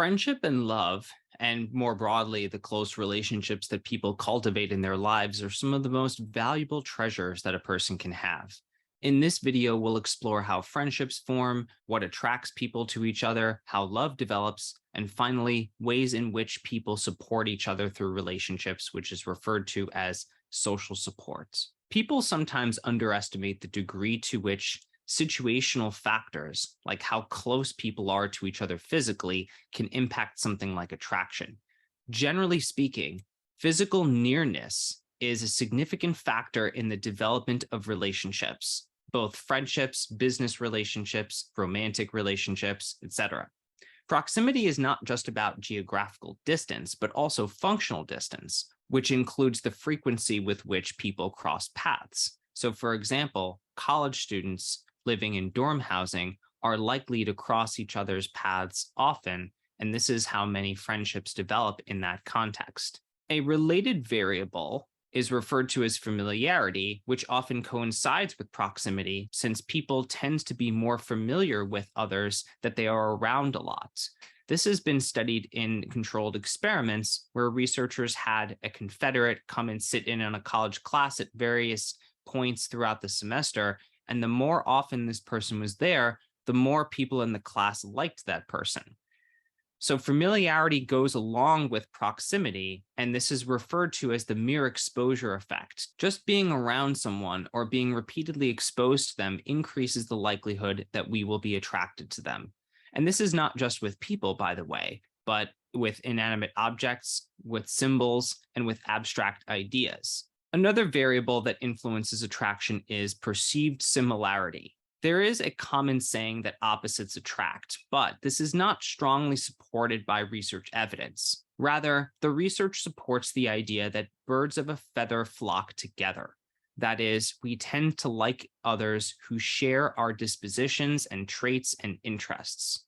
Friendship and love, and more broadly, the close relationships that people cultivate in their lives, are some of the most valuable treasures that a person can have. In this video, we'll explore how friendships form, what attracts people to each other, how love develops, and finally, ways in which people support each other through relationships, which is referred to as social support. People sometimes underestimate the degree to which situational factors, like how close people are to each other physically, can impact something like attraction. Generally speaking, physical nearness is a significant factor in the development of relationships, both friendships, business relationships, romantic relationships, etc. Proximity is not just about geographical distance, but also functional distance, which includes the frequency with which people cross paths. So, for example, college students living in dorm housing are likely to cross each other's paths often, and this is how many friendships develop in that context. A related variable is referred to as familiarity, which often coincides with proximity since people tend to be more familiar with others that they are around a lot. This has been studied in controlled experiments where researchers had a Confederate come and sit in on a college class at various points throughout the semester. And the more often this person was there, the more people in the class liked that person. So familiarity goes along with proximity, and this is referred to as the mere exposure effect. Just being around someone or being repeatedly exposed to them increases the likelihood that we will be attracted to them. And this is not just with people, by the way, but with inanimate objects, with symbols, and with abstract ideas. Another variable that influences attraction is perceived similarity. There is a common saying that opposites attract, but this is not strongly supported by research evidence. Rather, the research supports the idea that birds of a feather flock together. That is, we tend to like others who share our dispositions and traits and interests.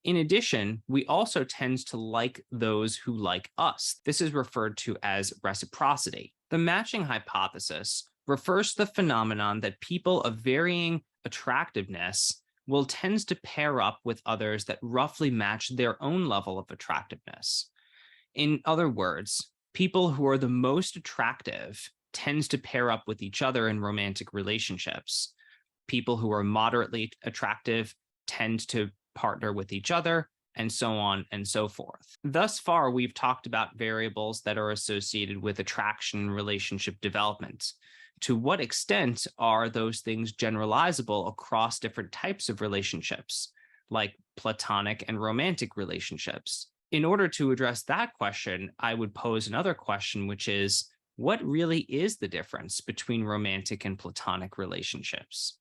In addition, we also tend to like those who like us. This is referred to as reciprocity. The matching hypothesis refers to the phenomenon that people of varying attractiveness will tend to pair up with others that roughly match their own level of attractiveness. In other words, people who are the most attractive tends to pair up with each other in romantic relationships. People who are moderately attractive tend to partner with each other, and so on and so forth. Thus far, we've talked about variables that are associated with attraction and relationship development. To what extent are those things generalizable across different types of relationships, like platonic and romantic relationships? In order to address that question, I would pose another question, which is, what really is the difference between romantic and platonic relationships?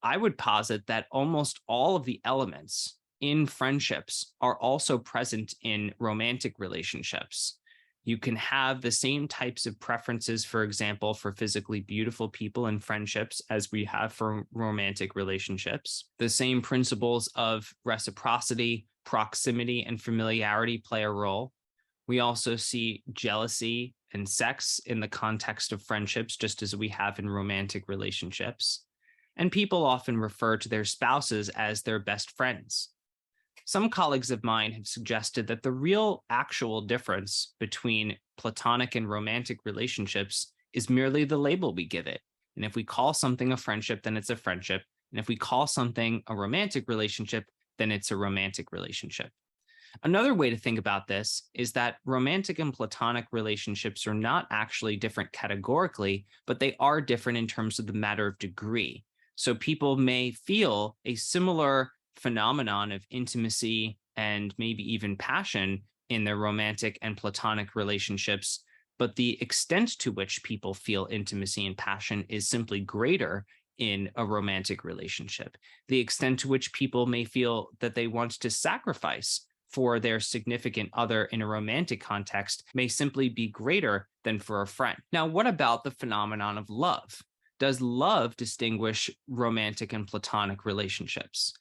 I would posit that almost all of the elements in friendships are also present in romantic relationships. You can have the same types of preferences, for example, for physically beautiful people in friendships as we have for romantic relationships. The same principles of reciprocity, proximity, and familiarity play a role. We also see jealousy and sex in the context of friendships, just as we have in romantic relationships. And people often refer to their spouses as their best friends. Some colleagues of mine have suggested that the real actual difference between platonic and romantic relationships is merely the label we give it. And if we call something a friendship, then it's a friendship. And if we call something a romantic relationship, then it's a romantic relationship. Another way to think about this is that romantic and platonic relationships are not actually different categorically, but they are different in terms of the matter of degree. So people may feel a similar phenomenon of intimacy and maybe even passion in their romantic and platonic relationships, but the extent to which people feel intimacy and passion is simply greater in a romantic relationship. The extent to which people may feel that they want to sacrifice for their significant other in a romantic context may simply be greater than for a friend. Now, what about the phenomenon of love? Does love distinguish romantic and platonic relationships?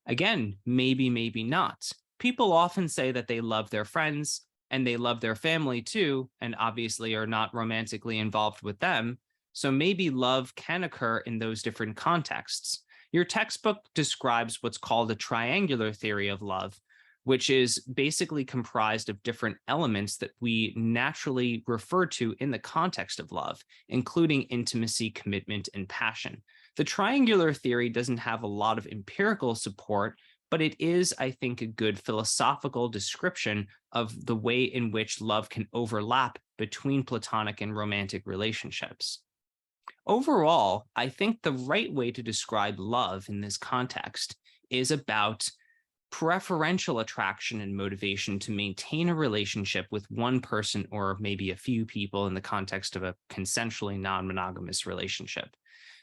Again, maybe, maybe not. People often say that they love their friends and they love their family too, and obviously are not romantically involved with them. So maybe love can occur in those different contexts. Your textbook describes what's called a triangular theory of love, which is basically comprised of different elements that we naturally refer to in the context of love, including intimacy, commitment, and passion. The triangular theory doesn't have a lot of empirical support, but it is, I think, a good philosophical description of the way in which love can overlap between platonic and romantic relationships. Overall, I think the right way to describe love in this context is about preferential attraction and motivation to maintain a relationship with one person or maybe a few people in the context of a consensually non monogamous relationship.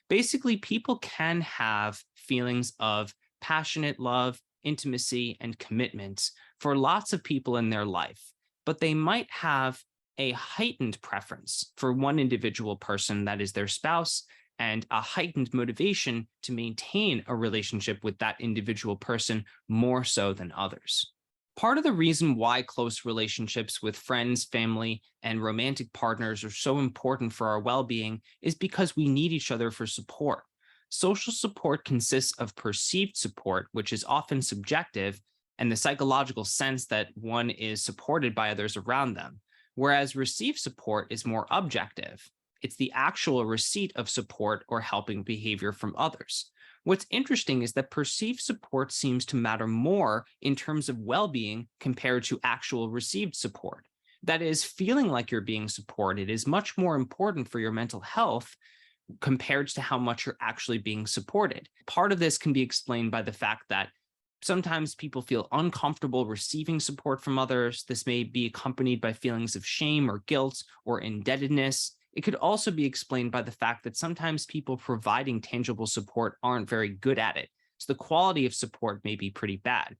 Basically, people can have feelings of passionate love, intimacy, and commitment for lots of people in their life, but they might have a heightened preference for one individual person, that is their spouse, and a heightened motivation to maintain a relationship with that individual person more so than others. Part of the reason why close relationships with friends, family, and romantic partners are so important for our well being is because we need each other for support. Social support consists of perceived support, which is often subjective, and the psychological sense that one is supported by others around them, whereas received support is more objective. It's the actual receipt of support or helping behavior from others. What's interesting is that perceived support seems to matter more in terms of well being compared to actual received support. That is, feeling like you're being supported is much more important for your mental health compared to how much you're actually being supported. Part of this can be explained by the fact that sometimes people feel uncomfortable receiving support from others. This may be accompanied by feelings of shame or guilt or indebtedness. It could also be explained by the fact that sometimes people providing tangible support aren't very good at it, so the quality of support may be pretty bad.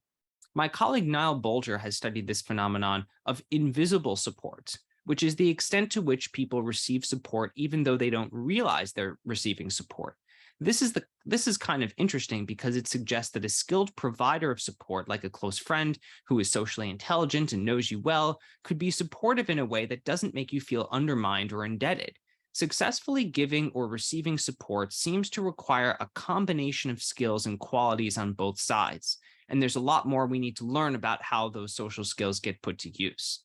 My colleague Niall Bolger has studied this phenomenon of invisible support, which is the extent to which people receive support even though they don't realize they're receiving support. This is kind of interesting because it suggests that a skilled provider of support, like a close friend who is socially intelligent and knows you well, could be supportive in a way that doesn't make you feel undermined or indebted. Successfully giving or receiving support seems to require a combination of skills and qualities on both sides, and there's a lot more we need to learn about how those social skills get put to use.